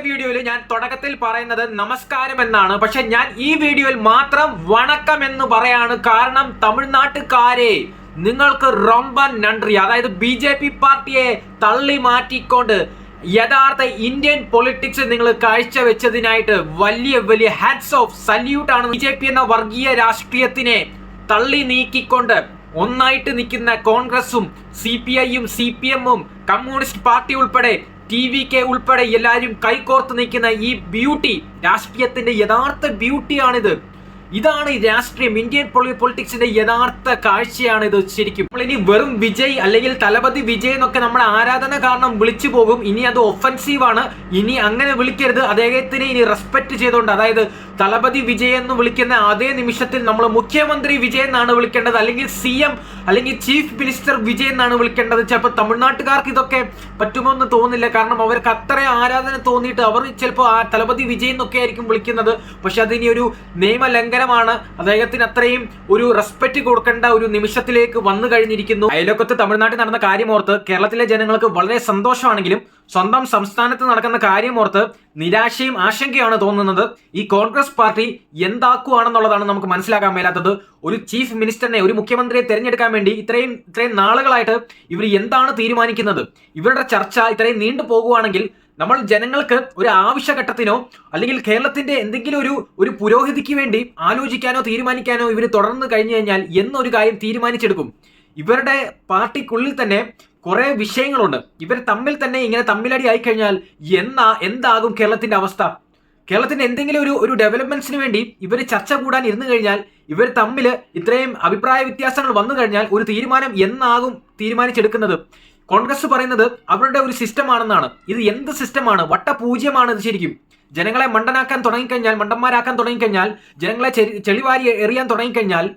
വീഡിയോയിൽ ഞാൻ തുടക്കത്തിൽ പറയുന്നത് നമസ്കാരം എന്നാണ്. പക്ഷെ ഞാൻ ഈ വീഡിയോയിൽ മാത്രം വണക്കം എന്ന് പറയാണ്. കാരണം തമിഴ്നാട്ടുകാരെ നിങ്ങൾക്ക് റൊമ്പ നன்றി. അതായത് BJP പാർട്ടിയെ തള്ളി മാറ്റിക്കൊണ്ട് യഥാർത്ഥ ഇന്ത്യൻ പൊളിറ്റിക്സ് നിങ്ങൾ കാഴ്ചവെച്ചതിനായിട്ട് വലിയ വലിയ ഹാറ്റ്സ് ഓഫ് സല്യൂട്ട് ആണ്. BJP എന്ന വർഗീയ രാഷ്ട്രീയത്തിനെ തള്ളി നീക്കിക്കൊണ്ട് ഒന്നായിട്ട് നിൽക്കുന്ന കോൺഗ്രസും CPI-യും CPM-ഉം കമ്മ്യൂണിസ്റ്റ് പാർട്ടി ഉൾപ്പെടെ TVK ഉൾപ്പെടെ എല്ലാവരും കൈകോർത്ത് നിൽക്കുന്ന ഈ ബ്യൂട്ടി, രാഷ്ട്രീയത്തിന്റെ യഥാർത്ഥ ബ്യൂട്ടിയാണിത്. ഇതാണ് ഈ രാഷ്ട്രീയം, ഇന്ത്യൻ പൊളിറ്റിക്സിന്റെ യഥാർത്ഥ കാഴ്ചയാണിത്. ശരിക്കും നമ്മൾ ഇനി വെറും വിജയ് അല്ലെങ്കിൽ തലപതി വിജയ് എന്നൊക്കെ നമ്മുടെ ആരാധന കാരണം വിളിച്ചു പോകും. ഇനി അത് ഒഫൻസീവാണ്. ഇനി അങ്ങനെ വിളിക്കരുത്. അദ്ദേഹത്തിന് ഇനി റെസ്പെക്ട് ചെയ്തുകൊണ്ട്, അതായത് തലപതി വിജയ് എന്ന് വിളിക്കുന്ന അതേ നിമിഷത്തിൽ നമ്മൾ മുഖ്യമന്ത്രി വിജയ് എന്നാണ് വിളിക്കേണ്ടത്, അല്ലെങ്കിൽ CM അല്ലെങ്കിൽ ചീഫ് മിനിസ്റ്റർ വിജയ് എന്നാണ് വിളിക്കേണ്ടത്. ചിലപ്പോൾ തമിഴ്നാട്ടുകാർക്ക് ഇതൊക്കെ പറ്റുമോ എന്ന് തോന്നുന്നില്ല. കാരണം അവർക്ക് അത്ര ആരാധന തോന്നിയിട്ട് അവർ ചിലപ്പോൾ ആ തലപതി വിജയ് എന്നൊക്കെ ആയിരിക്കും വിളിക്കുന്നത്. പക്ഷെ അതിനി ഒരു നിയമലംഘനമാണ്. അദ്ദേഹത്തിന് അത്രയും ഒരു റെസ്പെക്ട് കൊടുക്കേണ്ട ഒരു നിമിഷത്തിലേക്ക് വന്നു കഴിഞ്ഞിരിക്കുന്നു. അയൽവക്കത്ത് തമിഴ്നാട്ടിൽ നടന്ന കാര്യമോർത്ത് കേരളത്തിലെ ജനങ്ങൾക്ക് വളരെ സന്തോഷമാണെങ്കിലും സ്വന്തം സംസ്ഥാനത്ത് നടക്കുന്ന കാര്യമോർത്ത് നിരാശയും ആശങ്കയാണ് തോന്നുന്നത്. ഈ കോൺഗ്രസ് പാർട്ടി എന്താക്കുവാണെന്നുള്ളതാണ് നമുക്ക് മനസ്സിലാക്കാൻ മേലാത്തത്. ഒരു ചീഫ് മിനിസ്റ്ററിനെ, ഒരു മുഖ്യമന്ത്രിയെ തെരഞ്ഞെടുക്കാൻ വേണ്ടി ഇത്രയും നാളുകളായിട്ട് ഇവർ എന്താണ് തീരുമാനിക്കുന്നത്? ഇവരുടെ ചർച്ച ഇത്രയും നീണ്ടു പോകുവാണെങ്കിൽ നമ്മൾ ജനങ്ങൾക്ക് ഒരു ആവശ്യഘട്ടത്തിനോ അല്ലെങ്കിൽ കേരളത്തിന്റെ എന്തെങ്കിലും ഒരു പുരോഗതിക്ക് വേണ്ടി ആലോചിക്കാനോ തീരുമാനിക്കാനോ ഇവർ തുടർന്ന് കഴിഞ്ഞു കഴിഞ്ഞാൽ എന്നൊരു കാര്യം തീരുമാനിച്ചെടുക്കും. ഇവരുടെ പാർട്ടിക്കുള്ളിൽ തന്നെ കുറെ വിഷയങ്ങളുണ്ട്. ഇവർ തമ്മിൽ തന്നെ ഇങ്ങനെ തമ്മിലടി ആയിക്കഴിഞ്ഞാൽ എന്താകും കേരളത്തിന്റെ അവസ്ഥ? കേരളത്തിന്റെ എന്തെങ്കിലും ഒരു ഡെവലപ്മെന്റ്സിന് വേണ്ടി ഇവർ ചർച്ച കൂടാൻ ഇരുന്നു കഴിഞ്ഞാൽ, ഇവർ തമ്മിൽ ഇത്രയും അഭിപ്രായ വ്യത്യാസങ്ങൾ വന്നു കഴിഞ്ഞാൽ ഒരു തീരുമാനം എന്നാകും തീരുമാനിച്ചെടുക്കുന്നത്? കോൺഗ്രസ് പറയുന്നത് അവരുടെ ഒരു സിസ്റ്റം ആണെന്നാണ്. ഇത് എന്ത് സിസ്റ്റമാണ്? വട്ടപൂജ്യമാണ് ഇത്. ശരിക്കും ജനങ്ങളെ മണ്ടനാക്കാൻ തുടങ്ങിക്കഴിഞ്ഞാൽ, മണ്ടന്മാരാക്കാൻ തുടങ്ങിക്കഴിഞ്ഞാൽ, ജനങ്ങളെ ചെളിവാരി എറിയാൻ തുടങ്ങിക്കഴിഞ്ഞാൽ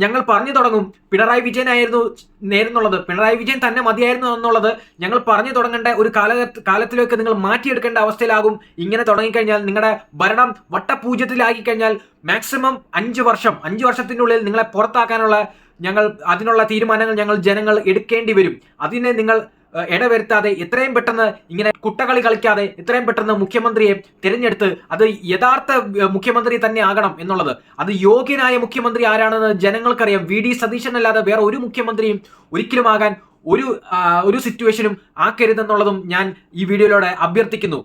ഞങ്ങൾ പറഞ്ഞു തുടങ്ങും പിണറായി വിജയനായിരുന്നു നേരെന്നുള്ളത്, പിണറായി വിജയൻ തന്നെ മതിയായിരുന്നു എന്നുള്ളത് ഞങ്ങൾ പറഞ്ഞു തുടങ്ങേണ്ട ഒരു കാലത്തിലേക്ക് നിങ്ങൾ മാറ്റിയെടുക്കേണ്ട അവസ്ഥയിലാകും. ഇങ്ങനെ തുടങ്ങിക്കഴിഞ്ഞാൽ നിങ്ങളുടെ ഭരണം വട്ടപൂജ്യത്തിലാക്കി കഴിഞ്ഞാൽ മാക്സിമം 5 വർഷത്തിനുള്ളിൽ നിങ്ങളെ പുറത്താക്കാനുള്ള അതിനുള്ള തീരുമാനങ്ങൾ ജനങ്ങൾ എടുക്കേണ്ടി വരും. അതിനെ നിങ്ങൾ ഇടവരുത്താതെ എത്രയും പെട്ടെന്ന് ഇങ്ങനെ കുട്ടകളി കളിക്കാതെ എത്രയും പെട്ടെന്ന് മുഖ്യമന്ത്രിയെ തിരഞ്ഞെടുത്ത് അത് യഥാർത്ഥ മുഖ്യമന്ത്രി തന്നെ ആകണം എന്നുള്ളത്, അത് യോഗ്യനായ മുഖ്യമന്ത്രി ആരാണെന്ന് ജനങ്ങൾക്കറിയാം. VD സതീശൻ അല്ലാതെ വേറെ ഒരു മുഖ്യമന്ത്രിയും ഒരിക്കലും ആകാൻ ഒരു സിറ്റുവേഷനും ആക്കരുതെന്നുള്ളതും ഞാൻ ഈ വീഡിയോയിലൂടെ അഭ്യർത്ഥിക്കുന്നു.